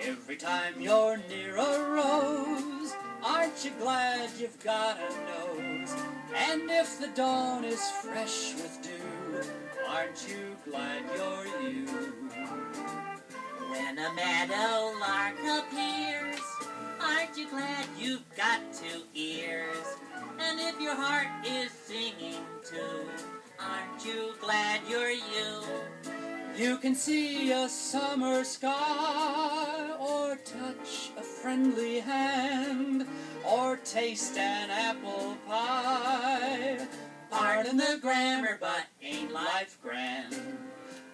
Every time you're near a rose, aren't you glad you've got a nose? And if the dawn is fresh with dew, aren't you glad you're you? When a meadow lark appears, aren't you glad you've got two ears? And if your heart is singing too, aren't you glad you're you? You can see a summer sky, or touch a friendly hand, or taste an apple pie. Pardon the grammar, but ain't life grand?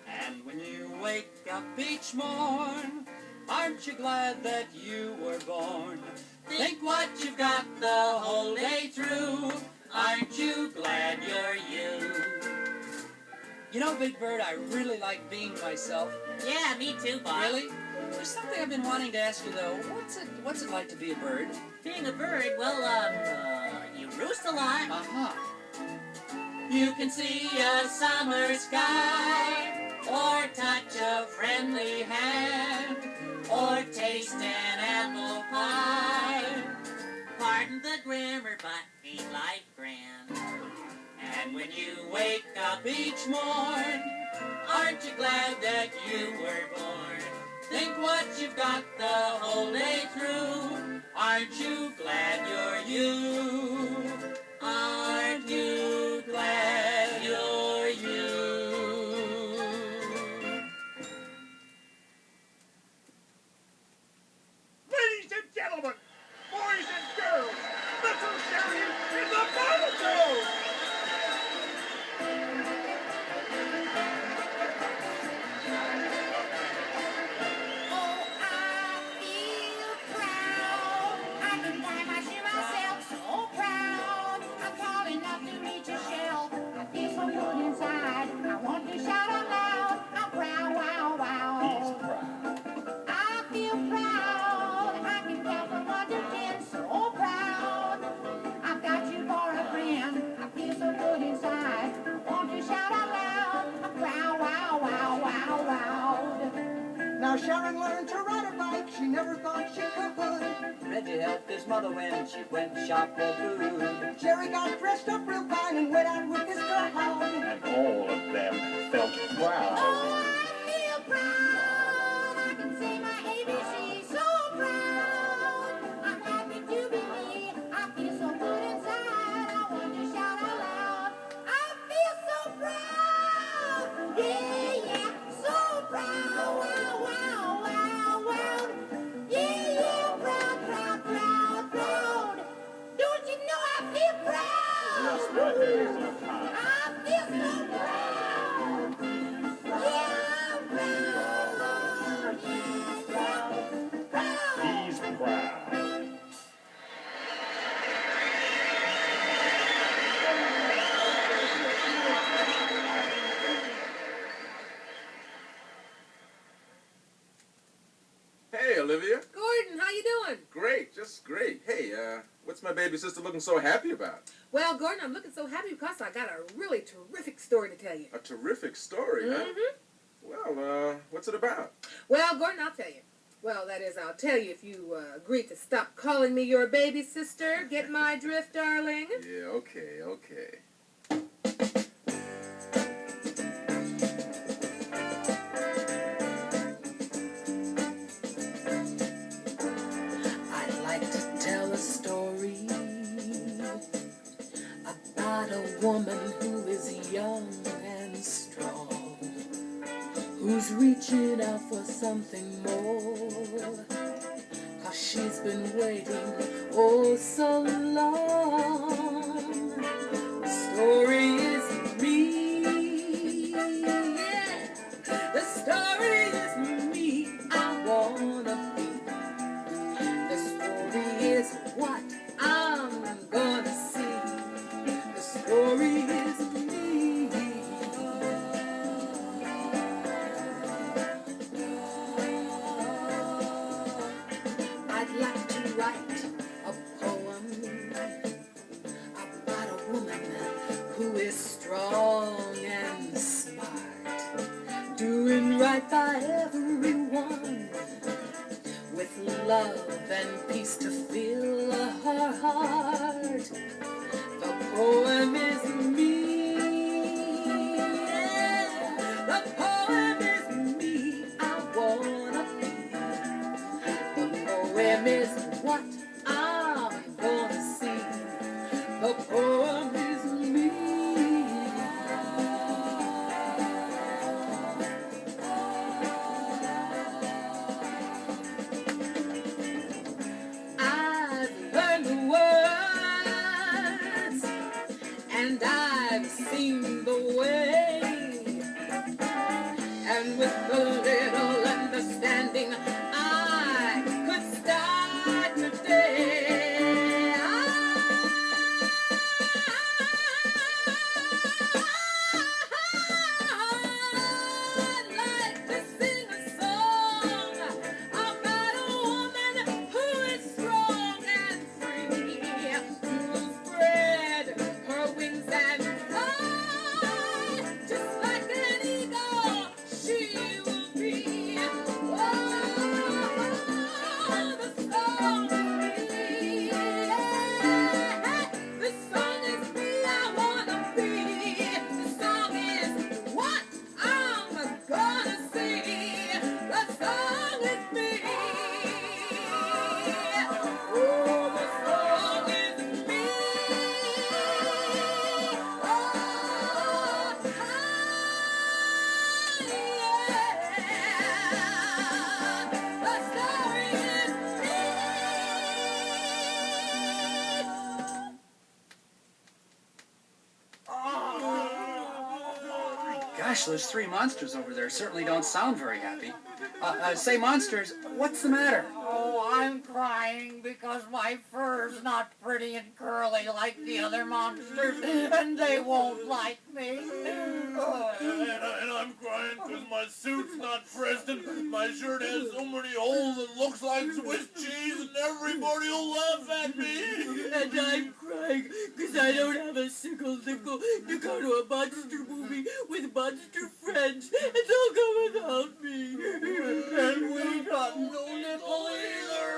And when you wake up each morn, aren't you glad that you were born? Think what you've got the whole day through, aren't you glad you're you? You know, Big Bird, I really like being myself. Yeah, me too, Bob. Really? There's something I've been wanting to ask you, though. What's it like to be a bird? Being a bird, well, you roost a lot. Uh-huh. You can see a summer sky, or touch a friendly hand, or taste an apple pie. Pardon the grammar, but ain't life grand? And when you wake up each morn, aren't you glad that you were born? Think what you've got the whole day through, aren't you glad you're you? Aren't you glad you're you? Ladies and gentlemen, boys and girls, Little Sherry in the battle zone! Now Sharon learned to ride a bike, she never thought she could. Reggie helped his mother when she went shop for food. Jerry got dressed up real fine and went out with his crowd. And all of them felt proud. Oh, I feel proud. I can say my ABC so proud. I'm happy to be me. I feel so good inside. I want to shout out loud. I feel so proud. Yeah, yeah, so proud. Wow, wow, wow, wow. Yeah, yeah, proud, proud, proud, proud. Don't you know I feel proud? Yes, that is a time. I feel so proud. Yeah, I'm proud. Yeah, yeah, proud. He's proud. Hey, Olivia. Gordon, how you doing? Great, just great. Hey, what's my baby sister looking so happy about? Well, Gordon, I'm looking so happy because I got a really terrific story to tell you. A terrific story, huh? Well, what's it about? Well, Gordon, I'll tell you. Well, that is, I'll tell you if you agree to stop calling me your baby sister. Get my drift, darling? Yeah, okay. I'd like to tell a story about a woman who is young and strong, who's reaching out for something more, 'cause she's been waiting oh so long. The story is me, yeah. The story is me, I wanna be. The story is what I'm gonna see. The story is me. I'd like to write a poem about a woman who right by everyone, with love and peace to fill her heart. The poem is me. Yeah. The poem is me. I wanna be. The poem is what I'm gonna see. The poem is me. I've learned the words, and I've seen the way, and with a little understanding, I could start today. I'd like to sing a song about a woman who is strong and free, who'll spread her wings and fly, just like an eagle she will be. Oh, the song is me. The song is me, I wanna be. The song is what I'm gonna sing. The song is me. Oh, the song is me. Oh, yeah. The story is Gosh, those three monsters over there certainly don't sound very happy. Say, monsters, what's the matter? Oh, I'm crying because my fur's not pretty and curly like the other monsters, and they won't like me. And I'm crying because my suit's not pressed and my shirt has so many holes it looks like Swiss cheese and everybody will laugh at me. And I'm crying because I don't have a single nickel to go to a monster movie with monster friends, and they'll go without me. And we got no nickel either.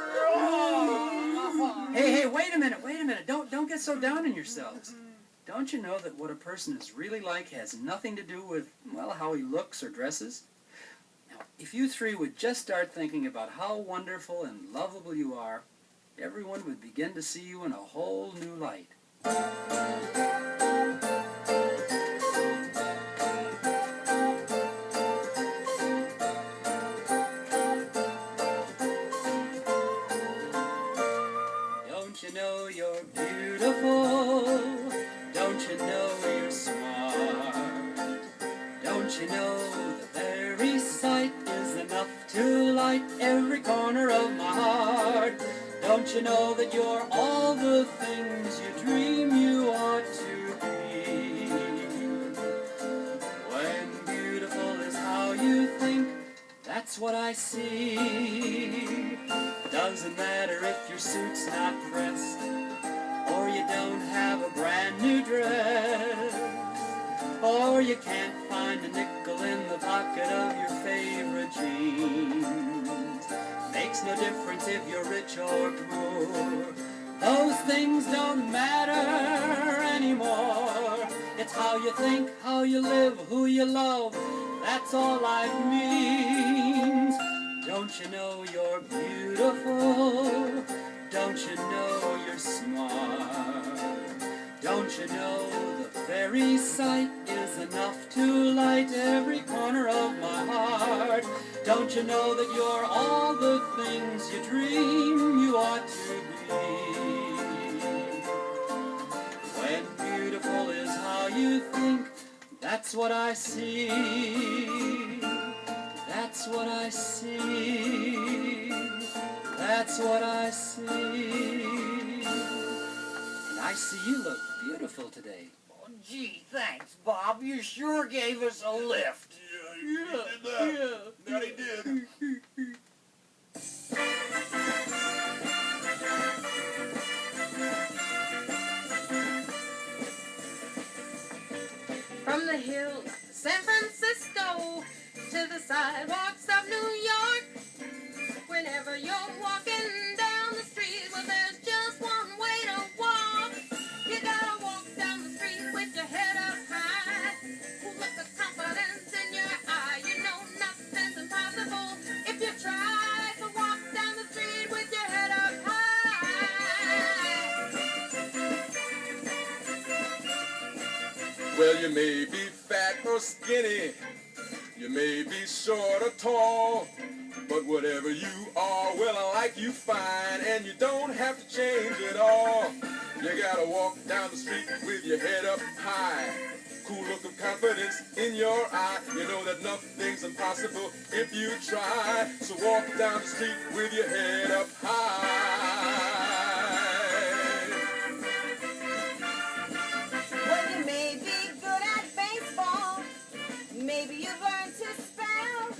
Hey, wait a minute. Don't get so down on yourselves. Don't you know that what a person is really like has nothing to do with, well, how he looks or dresses? Now, if you three would just start thinking about how wonderful and lovable you are, everyone would begin to see you in a whole new light. Don't you know you're beautiful? Don't you know you're smart? Don't you know the very sight is enough to light every corner of my heart? Don't you know that you're all the things you dream you ought to be? When beautiful is how you think, that's what I see. Doesn't matter if your suit's not pressed, or you don't have a brand new dress, or you can't find a nickel in the pocket of your favorite jeans. Makes no difference if you're rich or poor. Those things don't matter anymore. It's how you think, how you live, who you love. That's all life means. Don't you know you're beautiful? Don't you know you're smart? Don't you know the very sight is enough to light every corner of my heart? Don't you know that you're all the things you dream you ought to be? When beautiful is how you think, that's what I see. That's what I see. That's what I see. And I see you look beautiful today. Oh, gee, thanks, Bob. You sure gave us a lift. Yeah, you did that. That he did. From the hills, San Francisco, to the sidewalks of New York. Whenever you're walking down the street, well, there's just one way to walk. You gotta walk down the street with your head up high. With the confidence in your eye, you know nothing's impossible if you try to walk down the street with your head up high. Well, you may be fat or skinny, you may be short or tall, but whatever you are, well, I like you fine, and you don't have to change at all. You gotta walk down the street with your head up high, cool look of confidence in your eye. You know that nothing's impossible if you try, so walk down the street with your head up high. Well, you may be good at baseball. Maybe you've learned to spell.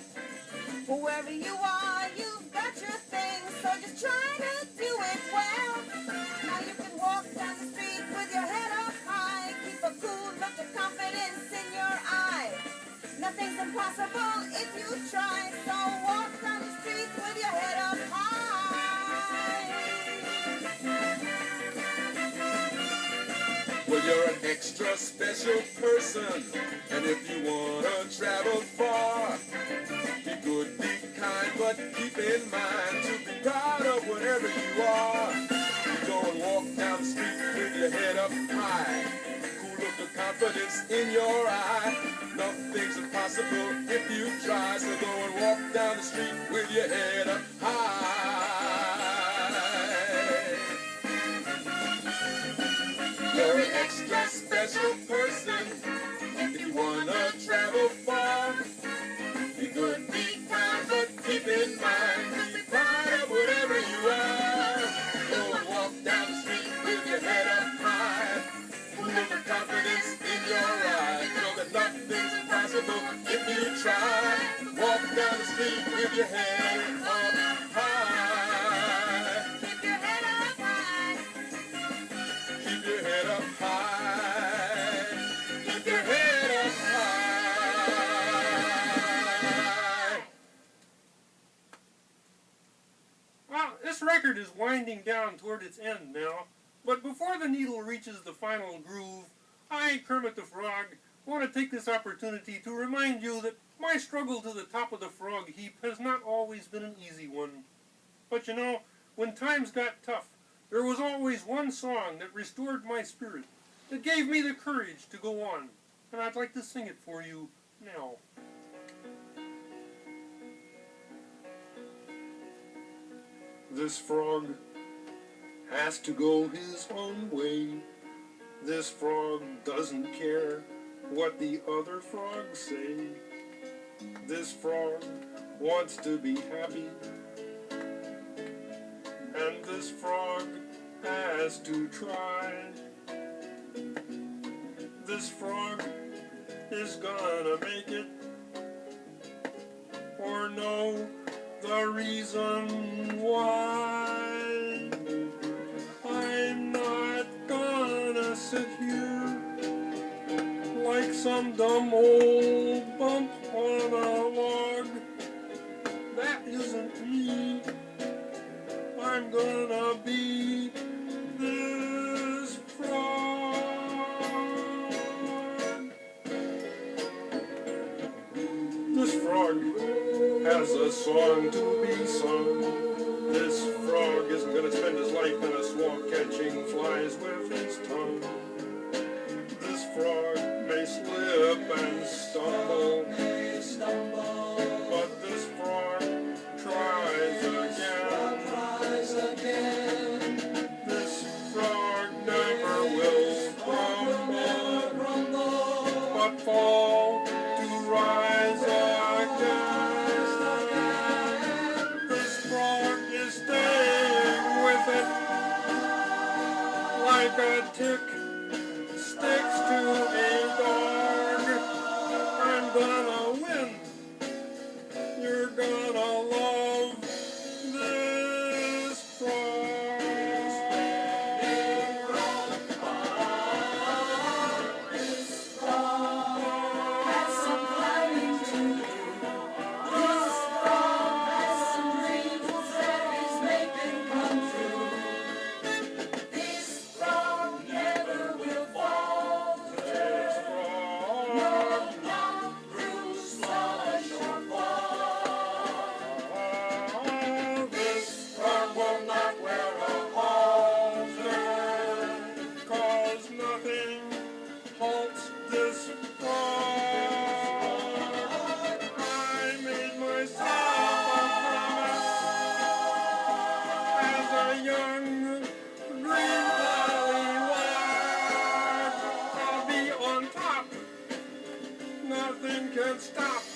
Wherever you are, you've got your thing, so just try to do it well. Now you can walk down the street with your head up high. Keep a cool look of confidence in your eye. Nothing's impossible if you try, so walk down the street with your head up high. Well, you're an extra special person, and if you wanna travel far, be good, be kind, but keep in mind to be proud of whatever you are. You go and walk down the street with your head up high, cool look of confidence in your eye. Nothing's impossible if you try, so go and walk down the street with your head up high. You're an extra special person if you wanna travel far. Be good, be kind, but keep in mind, be proud of whatever you are. Go and walk down the street with your head up high, with the confidence in your eye. Know that nothing's impossible if you try. Walk down the street with your head up high. Keep your head up high. Keep your head up high. Keep your head up high. Well, this record is winding down toward its end now, but before the needle reaches the final groove, I, Kermit the Frog, want to take this opportunity to remind you that my struggle to the top of the frog heap has not always been an easy one. But you know, when times got tough, there was always one song that restored my spirit, that gave me the courage to go on, and I'd like to sing it for you now. This frog has to go his own way. This frog doesn't care what the other frogs say. This frog wants to be happy, and this frog has to try. This frog is gonna make it, or know the reason why. I'm not gonna sit here like some dumb old bump on a log. That isn't me. I'm gonna be this frog. This frog has a song to be sung. This frog isn't gonna spend his life in a swamp catching flies with his tongue. This frog may slip and stumble, but this frog tries again. This frog never will crumble, but fall to rise again. This frog is staying with it like a tick sticks to a dog. I'm gonna win. You're gonna love this frog. This frog. nothing can stop